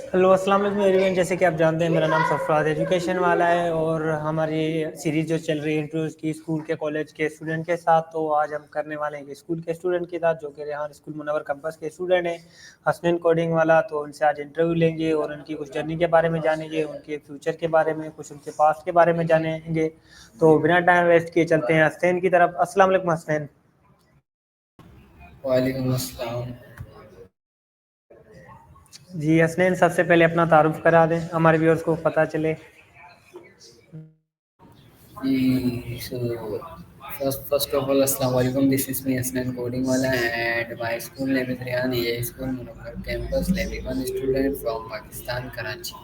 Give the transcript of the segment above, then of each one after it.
Hello अस्सलाम वालेकुम everyone. जैसे कि आप जानते हैं मेरा नाम सरफराज एजुकेशन वाला है और हमारी सीरीज़ जो चल रही है इंटरव्यूज़ की स्कूल के कॉलेज के स्टूडेंट के साथ, तो आज हम करने वाले हैं कि स्कूल के स्टूडेंट के साथ जो कि रेहान स्कूल मुनव्वर कैंपस के स्टूडेंट हैं, हसनैन कोडिंग वाला। तो उनसे आज इंटरव्यू लेंगे और उनकी कुछ जर्नी के बारे में जानेंगे, उनके फ्यूचर के बारे में, कुछ उनके पास्ट के बारे में जानेंगे। तो बिना टाइम वेस्ट किए चलते हैं हसनैन की तरफ। अस्सलाम वालेकुम हसनैन। वालेकुम अस्सलाम। जी हसनैन, सबसे पहले अपना तारुफ करा दें, हमारे व्यूअर्स को पता चले। जी, so first of all, Assalamu alaikum. This is me, Hasnan Codingwala, and my school name is Rehan EA School, Munawwar Campus, level 1 student from Pakistan, Karachi.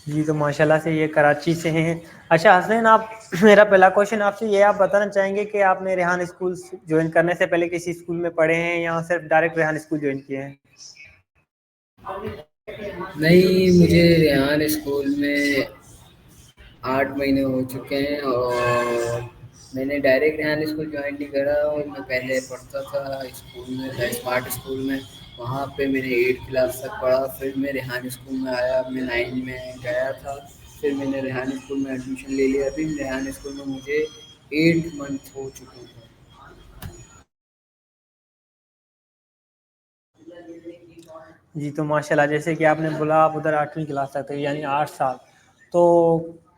जी, तो माशाल्लाह से ये कराची से हैं। अच्छा हसनैन, आप मेरा पहला क्वेश्चन आपसे ये आप बताना चाहेंगे कि आपने रेहान स्कूल ज्वाइन करने से पहले किसी स्कूल में पढ़े हैं या सिर्फ डायरेक्ट रेहान स्कूल ज्वाइन किए हैं? नहीं, मुझे रेहान स्कूल में 8 महीने हो चुके हैं और मैंने डायरेक्ट रेहान स्कूल ज्वाइन नहीं करा। और मैं पहले पढ़ता था स्कूल में, था स्मार्ट स्कूल में। वहाँ पे मैंने 8 क्लास तक पढ़ा, फिर मैं रेहान स्कूल में आया, मैं 9 में गया था। फिर मैंने रेहान स्कूल में एडमिशन ले लिया। अभी रेहान स्कूल में मुझे 8 मंथ हो चुके हैं। जी, तो माशाल्लाह जैसे कि आपने बोला आप उधर 8वीं क्लास तक थे, यानी 8 साल। तो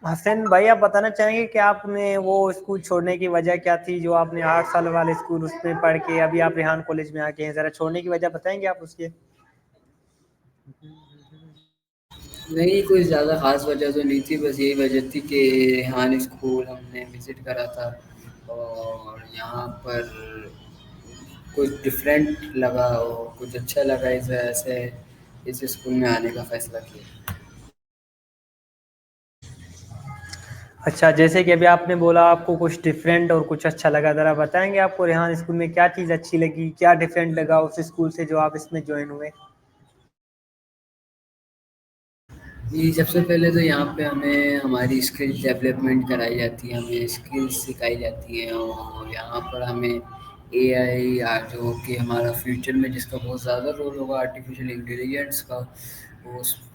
हसनैन भाई, आप बताना चाहेंगे कि आपने वो स्कूल छोड़ने की वजह क्या थी, जो आपने 8 साल वाले स्कूल उसमें पढ़ के अभी आप रेहान कॉलेज में आके हैं? ज़रा छोड़ने की वजह बताएंगे आप उसके? नहीं, कोई ज़्यादा ख़ास वजह तो नहीं थी, बस यही वजह थी कि रेहान स्कूल हमने विज़िट करा था और यहाँ पर कुछ डिफरेंट लगा और कुछ अच्छा लगा, इस वजह से इस स्कूल में आने का फ़ैसला किया। अच्छा, जैसे कि अभी आपने बोला आपको कुछ डिफरेंट और कुछ अच्छा लगा, ज़रा बताएंगे आपको रेहान स्कूल में क्या चीज़ अच्छी लगी, क्या डिफरेंट लगा उस स्कूल से जो आप इसमें ज्वाइन हुए? जी, सबसे पहले तो यहाँ पे हमें हमारी स्किल्स डेवलपमेंट कराई जाती है, हमें स्किल्स सिखाई जाती हैं और यहाँ पर हमें एआई जो कि हमारा फ्यूचर में जिसका बहुत ज़्यादा रोल होगा, आर्टिफिशियल इंटेलिजेंस का, उसको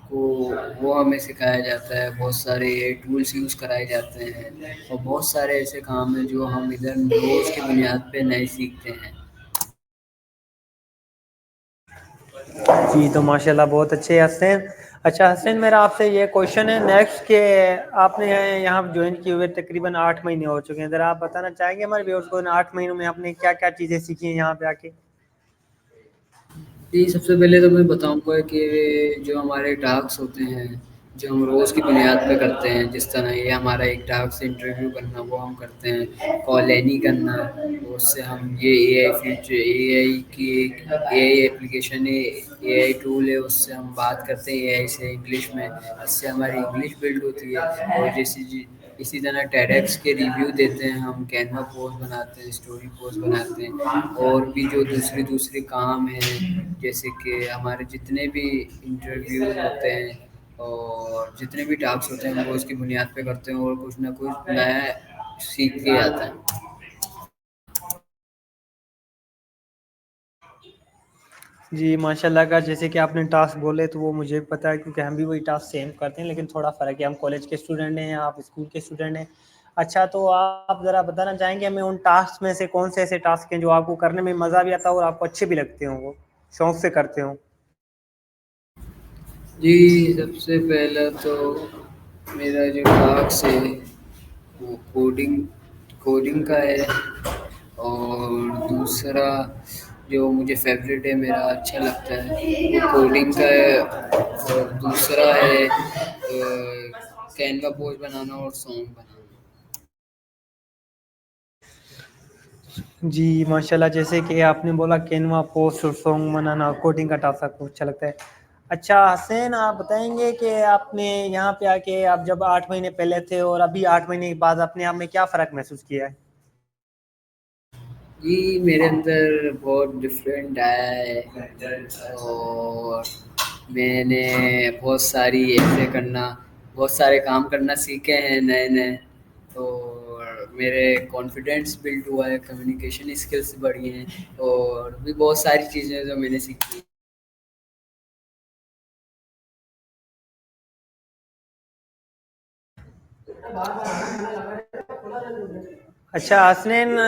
वो हमें सिखाया जाता है। बहुत सारे एआई टूल्स यूज़ कराए जाते हैं और बहुत सारे ऐसे काम हैं जो हम इधर रोज़ की बुनियाद पे नहीं सीखते हैं। जी, तो माशाल्लाह बहुत अच्छे हसनैन। अच्छा हसनैन, मेरा आपसे ये क्वेश्चन है नेक्स्ट के, आपने यहाँ ज्वाइन किए हुए तकरीबन 8 महीने हो चुके हैं, ज़रा आप बताना चाहेंगे हमारे व्यूअर्स को इन 8 महीनों में आपने क्या क्या चीज़ें सीखी हैं यहाँ पे आके? जी, सबसे पहले तो मैं बताऊँगा कि जो हमारे टास्क होते हैं, जो हम रोज़ की बुनियाद पे करते हैं, जिस तरह ये हमारा एक टास्क इंटरव्यू करना, वो हम करते हैं। कॉल एनी करना, उससे हम ये एआई फीचर, एआई की एक एआई एप्लीकेशन है, एआई टूल है, उससे हम बात करते हैं एआई से इंग्लिश में, इससे हमारी इंग्लिश बिल्ड होती है। और इसी तरह टेडएक्स के रिव्यू देते हैं हम, कैनवा पोस्ट बनाते हैं, स्टोरी पोस्ट बनाते हैं और भी जो दूसरे दूसरे काम हैं, जैसे कि हमारे जितने भी इंटरव्यू होते हैं और जितने भी टास्क होते हैं हम रोज़ की बुनियाद पे करते हैं और कुछ ना कुछ नया सीख के आता है। जी, माशाल्लाह का जैसे कि आपने टास्क बोले तो वो मुझे पता है, क्योंकि हम भी वही टास्क सेम करते हैं, लेकिन थोड़ा फ़र्क है, हम कॉलेज के स्टूडेंट हैं, आप स्कूल के स्टूडेंट हैं। अच्छा, तो आप ज़रा बताना चाहेंगे हमें उन टास्क में से कौन से ऐसे टास्क हैं जो आपको करने में मज़ा भी आता हो और आपको अच्छे भी लगते हों, वो शौक से करते हों? जी, सबसे पहला तो मेरा जो टास्क है वो कोडिंग का है और दूसरा जो मुझे फेवरेट है, मेरा अच्छा लगता है, वो कोडिंग का है। और दूसरा है कैनवा पोस्ट बनाना और सॉन्ग बनाना। जी, माशाल्लाह जैसे कि आपने बोला कैनवा पोस्ट और सॉन्ग बनाना, कोडिंग का टास्क आपको अच्छा लगता है। अच्छा हसनैन, आप बताएँगे कि आपने यहाँ पे आके आप जब 8 महीने पहले थे और अभी 8 महीने के बाद अपने आप में क्या फ़र्क महसूस किया है? जी, मेरे अंदर बहुत डिफरेंट आया है और मैंने बहुत सारी ऐसे करना, बहुत सारे काम करना सीखे हैं नए नए। और मेरे कॉन्फिडेंस बिल्ड हुआ है, कम्युनिकेशन स्किल्स बढ़ी हैं और भी बहुत सारी चीज़ें जो मैंने सीखी। अच्छा हसनैन,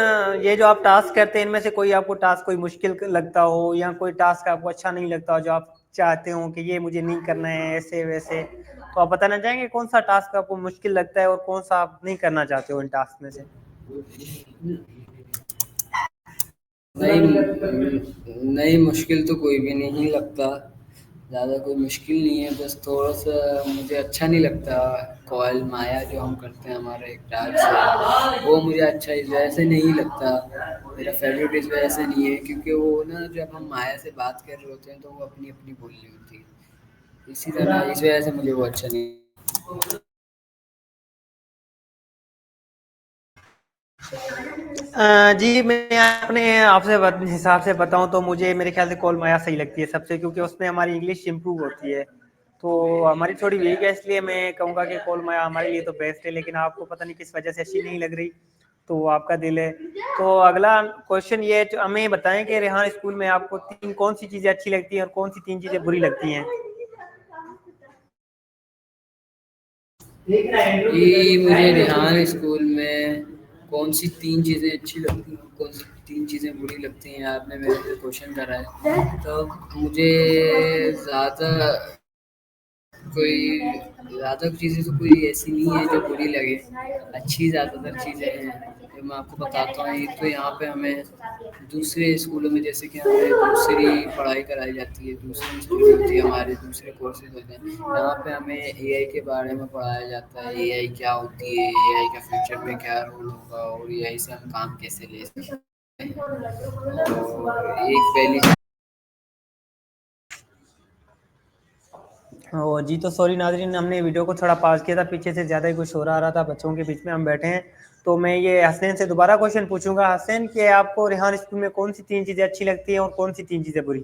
ये जो आप टास्क करते हैं इनमें से कोई आपको टास्क कोई मुश्किल लगता हो या कोई टास्क आपको अच्छा नहीं लगता हो जो आप चाहते हो कि ये मुझे नहीं करना है ऐसे वैसे, तो आप बताना चाहेंगे कौन सा टास्क आपको मुश्किल लगता है और कौन सा आप नहीं करना चाहते हो इन टास्क में से? नहीं, मुश्किल तो कोई भी नहीं लगता, ज़्यादा कोई मुश्किल नहीं है, बस थोड़ा सा मुझे अच्छा नहीं लगता। कॉल माया जो हम करते हैं हमारा एक टास्क है, वो मुझे अच्छा इस वजह से नहीं लगता, मेरा फेवरेट इस वजह से नहीं है क्योंकि वो ना जब हम माया से बात कर रहे होते हैं तो वो अपनी अपनी बोलनी होती है, इसी तरह इस वजह से मुझे वो अच्छा नहीं। जी मैं अपने आपसे हिसाब से बताऊं तो मुझे मेरे ख्याल से कॉल माया सही लगती है सबसे, क्योंकि उसमें हमारी इंग्लिश इंप्रूव होती है। तो हमारी थोड़ी वीक है इसलिए मैं कहूँगा कि कॉल माया हमारे लिए तो बेस्ट है, लेकिन आपको पता नहीं किस वजह से अच्छी नहीं लग रही, तो वो आपका दिल है। तो अगला क्वेश्चन ये है, तो हमें बताएं कि रेहान स्कूल में आपको तीन कौन सी चीज़ें अच्छी लगती हैं और कौन सी तीन चीज़ें बुरी लगती हैं? जी, मुझे रेहान स्कूल में कौन सी तीन चीज़ें अच्छी लगती हैं, कौन सी तीन चीज़ें बुरी लगती हैं, आपने मेरे से क्वेश्चन करा है। तो मुझे ज़्यादा कोई ज़्यादा चीज़ें तो कोई ऐसी नहीं है जो बुरी लगे, अच्छी ज़्यादातर चीज़ें हैं। जो मैं आपको बताता हूँ, एक तो यहाँ पे हमें दूसरे स्कूलों में जैसे कि हमें दूसरी पढ़ाई कराई जाती है, दूसरी स्टडी होती है, हमारे दूसरे कोर्सेज होते हैं। यहाँ पे हमें एआई के बारे में पढ़ाया जाता है, एआई क्या होती है, एआई का फ्यूचर में क्या रोल होगा और एआई से हम काम कैसे ले सकते हैं। और एक पहली ओ जी, तो सॉरी नाज़रीन, हमने वीडियो को थोड़ा पॉज़ किया था, पीछे से ज़्यादा ही कुछ शोर आ रहा था, बच्चों के बीच में हम बैठे हैं। तो मैं ये हसनैन से दोबारा क्वेश्चन पूछूंगा। हसनैन, कि आपको रेहान स्कूल में कौन सी तीन चीज़ें अच्छी लगती हैं और कौन सी तीन चीज़ें बुरी?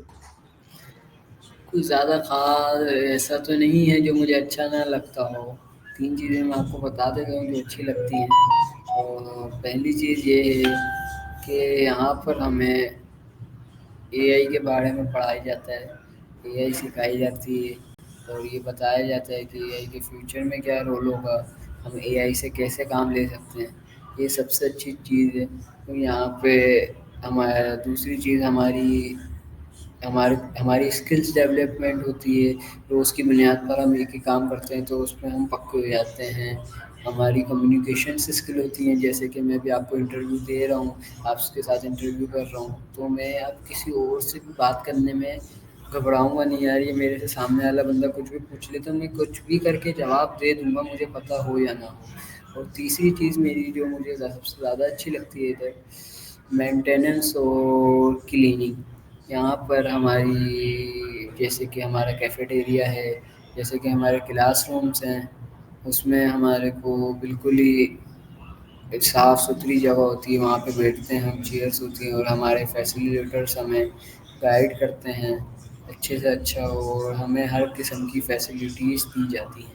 कुछ ज़्यादा ख़ास ऐसा तो नहीं है जो मुझे अच्छा ना लगता हो। तीन चीज़ें मैं आपको बता देता हूँ जो अच्छी लगती हैं। और पहली चीज़ ये है कि यहाँ पर हमें एआई के बारे में पढ़ाया जाता है, एआई सिखाई जाती है और ये बताया जाता है कि एआई के फ्यूचर में क्या रोल होगा, हम एआई से कैसे काम ले सकते हैं। ये सबसे अच्छी चीज़ है। तो यहाँ पे हमारा दूसरी चीज़ हमारी हमारी स्किल्स डेवलपमेंट होती है, रोज़ की बुनियाद पर हम एक ही काम करते हैं तो उसमें हम पक्के हो जाते हैं। हमारी कम्युनिकेशन स्किल होती हैं, जैसे कि मैं भी आपको इंटरव्यू दे रहा हूँ, आपके साथ इंटरव्यू कर रहा हूँ, तो मैं अब किसी और से भी बात करने में घबराऊँगा नहीं यार, ये मेरे से सामने वाला बंदा कुछ भी पूछ ले तो मैं कुछ भी करके जवाब दे दूँगा, मुझे पता हो या ना हो। और तीसरी चीज़ मेरी जो मुझे सबसे ज़्यादा अच्छी लगती है इधर, मेंटेनेंस और क्लीनिंग। यहाँ पर हमारी जैसे कि हमारा कैफ़ेटेरिया है, जैसे कि हमारे क्लासरूम्स हैं, उसमें हमारे को बिल्कुल ही साफ़ सुथरी जगह होती है, वहाँ पे बैठते हैं हम, चेयर्स होती हैं और हमारे फैसिलिटेटर्स हमें गाइड करते हैं अच्छे से अच्छा, और हमें हर किस्म की फैसिलिटीज़ दी जाती हैं।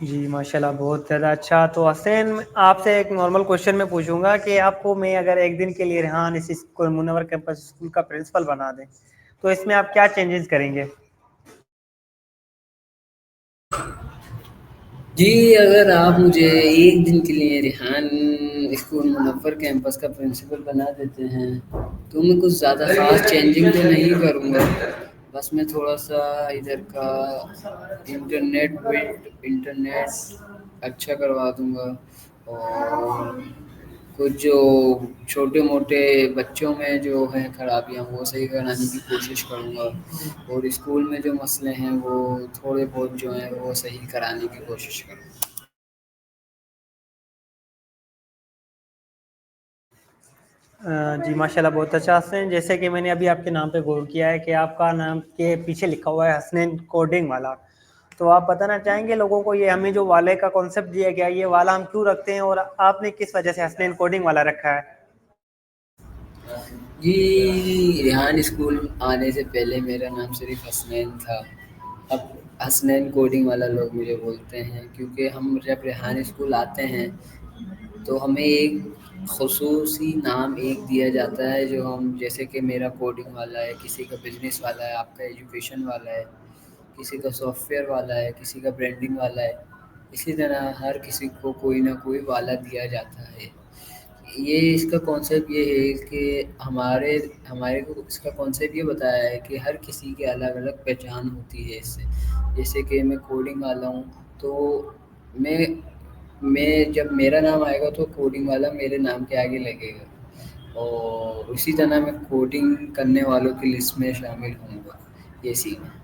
जी माशाल्लाह, बहुत ज़्यादा अच्छा। तो हसनैन, आपसे एक नॉर्मल क्वेश्चन मैं पूछूंगा कि आपको मैं अगर एक दिन के लिए रेहान इस स्कूल मुनव्वर कैंपस स्कूल का प्रिंसिपल बना दें, तो इसमें आप क्या चेंजेस करेंगे? जी, अगर आप मुझे एक दिन के लिए रेहान स्कूल मुनव्वर कैंपस का प्रिंसिपल बना देते हैं, तो मैं कुछ ज़्यादा ख़ास चेंजिंग तो नहीं करूँगा। बस मैं थोड़ा-सा इधर का इंटरनेट अच्छा करवा दूँगा और कुछ जो छोटे-मोटे बच्चों में जो हैं खराबियाँ, वो सही कराने की कोशिश करूँगा और स्कूल में जो मसले हैं, वो थोड़े बहुत जो हैं, वो सही कराने की कोशिश करूँगा। जी माशाल्लाह, बहुत अच्छा हसनैन। जैसे कि मैंने अभी आपके नाम पे गौर किया है कि आपका नाम के पीछे लिखा हुआ है हसनैन कोडिंग वाला, तो आप बताना चाहेंगे लोगों को ये हमें जो वाले का कॉन्सेप्ट दिया गया है, ये वाला हम क्यों रखते हैं और आपने किस वजह से हसनैन कोडिंग वाला रखा है? जी, रेहान स्कूल आने से पहले मेरा नाम सिर्फ़ हसनैन था। अब हसनैन कोडिंग वाला लोग मुझे बोलते हैं क्योंकि हम जब रेहान स्कूल आते हैं, तो हमें एक ख़ुसूसी नाम एक दिया जाता है जो हम, जैसे कि मेरा कोडिंग वाला है, किसी का बिज़नेस वाला है, आपका एजुकेशन वाला है, کسی کا سافٹ ویئر والا ہے، کسی کا برانڈنگ والا ہے، اسی طرح ہر کسی کو کوئی نہ کوئی والا دیا جاتا ہے۔ یہ اس کا کانسیپٹ یہ ہے کہ ہمارے کو اس کا کانسیپٹ یہ بتایا ہے کہ ہر کسی کے الگ الگ پہچان ہوتی ہے اس سے۔ جیسے کہ میں کوڈنگ والا ہوں تو میں جب میرا نام آئے گا تو کوڈنگ والا میرے نام کے آگے لگے گا، اور اسی طرح میں کوڈنگ کرنے والوں کی لسٹ میں شامل ہوں گا۔ یہ سین ہے۔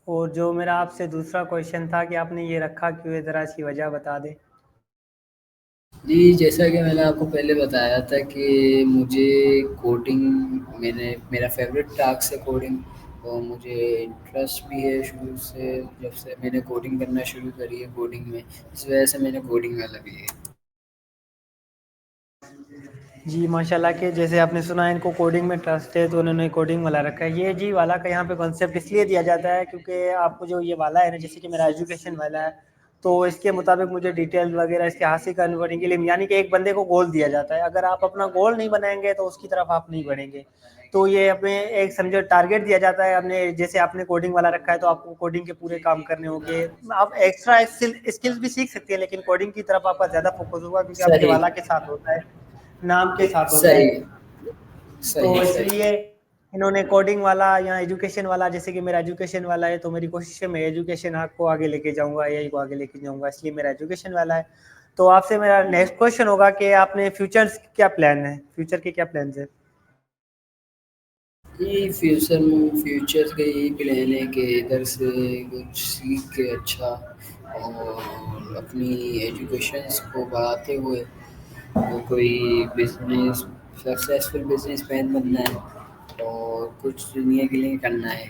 اور جو میرا آپ سے دوسرا کویشچن تھا کہ آپ نے یہ رکھا کیوں ہے، ذرا اس کی وجہ بتا دیں۔ جی، جیسا کہ میں نے آپ کو پہلے بتایا تھا کہ مجھے کوڈنگ میرا فیوریٹ ٹاسک ہے کوڈنگ، اور مجھے انٹرسٹ بھی ہے شروع سے، جب سے میں نے کوڈنگ کرنا شروع کری ہے کوڈنگ میں، اس وجہ سے میں نے کوڈنگ والا بھی ہے۔ جی ماشاء اللہ، کہ جیسے آپ نے سنا ان کو کوڈنگ میں ٹرسٹ ہے تو انہوں نے کوڈنگ والا رکھا ہے۔ یہ جی والا کا یہاں پہ کانسیپٹ اس لیے دیا جاتا ہے کیونکہ آپ کو جو یہ والا ہے نا، جیسے کہ میرا ایجوکیشن والا ہے، تو اس کے مطابق مجھے ڈیٹیل وغیرہ اس کے حاصل کرنے کے لیے، یعنی کہ ایک بندے کو گول دیا جاتا ہے، اگر آپ اپنا گول نہیں بنائیں گے تو اس کی طرف آپ نہیں بڑھیں گے۔ تو یہ اپنے ایک سمجھو ٹارگیٹ دیا جاتا ہے اپنے، جیسے آپ نے کوڈنگ والا رکھا ہے تو آپ کو کوڈنگ کے پورے کام کرنے ہوں گے۔ آپ ایکسٹرا اسکلز بھی سیکھ سکتے ہیں لیکن کوڈنگ کی طرف آپ کا زیادہ فوکس ہوگا کیونکہ آپ کے صحیح والا کے ساتھ ہوتا ہے، نام کے ساتھ ہوتا ہے۔ صحیح تو صحیح اس صحیح لیے انہوں نے کوڈنگ والا یا ایجوکیشن والا، جیسے کہ میرا ایجوکیشن والا ہے تو میری کوشش ہے میں ایجوکیشن آپ کو آگے لے کے جاؤں گا، AI کو آگے لے کے جاؤں گا، اس لیے میرا ایجوکیشن والا ہے۔ تو آپ سے میرا نیکسٹ کویشچن ہوگا کہ آپ نے فیوچرز کیا پلان ہے، فیوچر کے کیا پلانز ہیں؟ یہ فیوچر کا یہی پلان ہے کہ ادھر سے کچھ سیکھ کے اچھا، اور اپنی ایجوکیشنس کو بڑھاتے ہوئے کوئی بزنس، سکسیزفل بزنس مین بننا ہے اور کچھ دنیا کے لیے کرنا ہے۔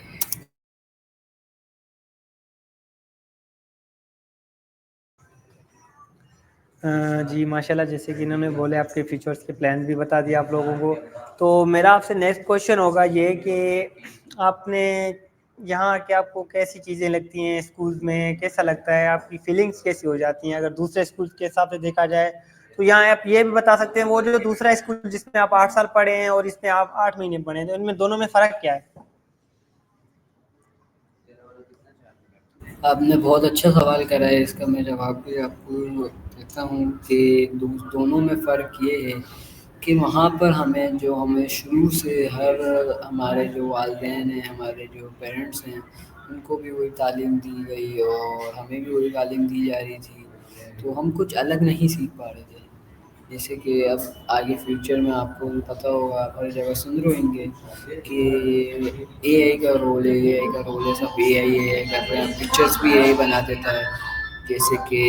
جی ماشاء اللہ، جیسے کہ انہوں نے بولے آپ کے فیچرس کے پلان بھی بتا دیا آپ لوگوں کو، تو میرا آپ سے نیکسٹ کویشچن ہوگا یہ کہ آپ نے یہاں کہ آپ کو کیسی چیزیں لگتی ہیں اسکول میں، کیسا لگتا ہے، آپ کی فیلنگس کیسی ہو جاتی ہیں اگر دوسرے اسکول کے حساب سے دیکھا جائے تو؟ یہاں آپ یہ بھی بتا سکتے ہیں وہ جو دوسرا اسکول جس میں آپ 8 سال پڑھے ہیں اور اس میں آپ 8 مہینے پڑھے ہیں، تو ان میں دونوں میں فرق کیا ہے؟ آپ نے بہت اچھا سوال کرا ہے، اس کا میں جواب بھی آپ کو دیتا ہوں کہ دونوں میں فرق یہ ہے کہ وہاں پر ہمیں شروع سے ہمارے جو والدین ہیں، ہمارے جو پیرنٹس ہیں، ان کو بھی وہی تعلیم دی گئی اور ہمیں بھی وہی تعلیم دی جا رہی تھی، تو ہم کچھ الگ نہیں سیکھ پا رہے تھے۔ جیسے کہ اب آگے فیوچر میں آپ کو بھی پتہ ہوگا، آپ ہر جگہ سن رہے ہوں گے کہ AI کا رول ہے، AI کا رول ہے، سب AI کر رہے ہیں، پکچرس بھی AI بنا دیتا ہے۔ جیسے کہ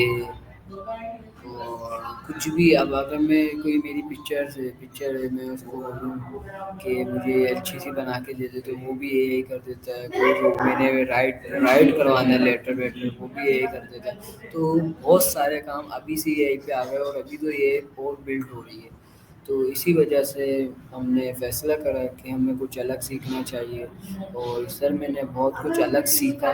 اور کچھ بھی، اب اگر میں کوئی میری پکچر ہے میں اس کو بولوں کہ مجھے اچھی سی بنا کے دے دے تو وہ بھی AI کر دیتا ہے۔ کوئی جو میں نے رائٹ کروانا ہے لیٹر وہ بھی AI کر دیتا ہے۔ تو بہت سارے کام ابھی سے AI پہ آ گئے اور ابھی تو AI اور بلڈ ہو رہی ہے۔ تو اسی وجہ سے ہم نے فیصلہ کرا کہ ہمیں کچھ الگ سیکھنا چاہیے، اور سر میں نے بہت کچھ الگ سیکھا۔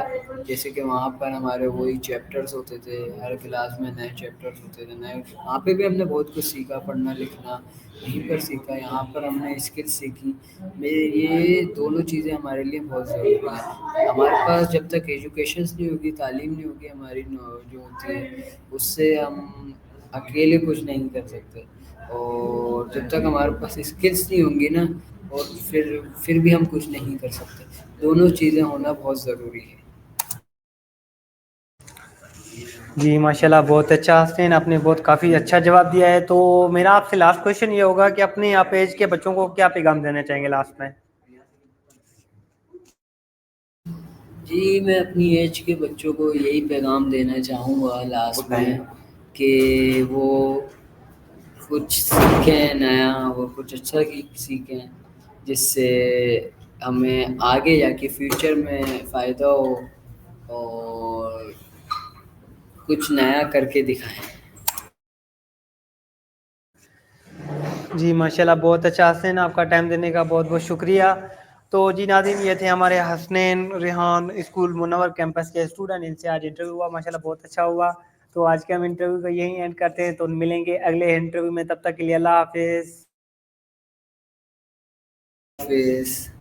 جیسے کہ وہاں پر ہمارے وہی چیپٹرز ہوتے تھے، ہر کلاس میں نئے چیپٹرز ہوتے تھے، وہاں پہ بھی ہم نے بہت کچھ سیکھا، پڑھنا لکھنا یہیں پر سیکھا، یہاں پر ہم نے اسکل سیکھی۔ یہ دونوں چیزیں ہمارے لیے بہت ضروری ہیں۔ ہمارے پاس جب تک ایجوکیشنس نہیں ہوگی، تعلیم نہیں ہوگی ہماری جو ہوتی ہے، اس سے ہم اکیلے کچھ نہیں کر سکتے، اور جب تک ہمارے پاس اسکلس نہیں ہوں گی نا، اور پھر بھی ہم کچھ نہیں کر سکتے۔ دونوں چیزیں ہونا بہت ضروری ہے۔ جی ماشاء اللہ، بہت اچھا حسین، آپ نے بہت کافی اچھا جواب دیا ہے۔ تو میرا آپ سے لاسٹ کویشچن یہ ہوگا کہ اپنے آپ ایج کے بچوں کو کیا پیغام دینا چاہیں گے لاسٹ میں؟ جی، میں اپنی ایج کے بچوں کو یہی پیغام دینا چاہوں گا لاسٹ میں کہ وہ کچھ سیکھیں نیا، وہ کچھ اچھا سیکھیں جس سے ہمیں آگے جا کے فیوچر میں فائدہ ہو، اور کچھ نیا کر کے دکھائیں۔ جی ماشاء اللہ، بہت اچھا حسین، آپ کا ٹائم دینے کا بہت بہت شکریہ۔ تو جی ناظرین، یہ تھے ہمارے حسنین ریحان اسکول منور کیمپس کے اسٹوڈنٹ، ان سے آج انٹرویو ہوا، ماشاء اللہ بہت اچھا ہوا۔ تو آج کے ہم انٹرویو کو یہیں اینڈ کرتے ہیں، تو ملیں گے اگلے انٹرویو میں، تب تک کے لیے اللہ حافظ۔ حافظ.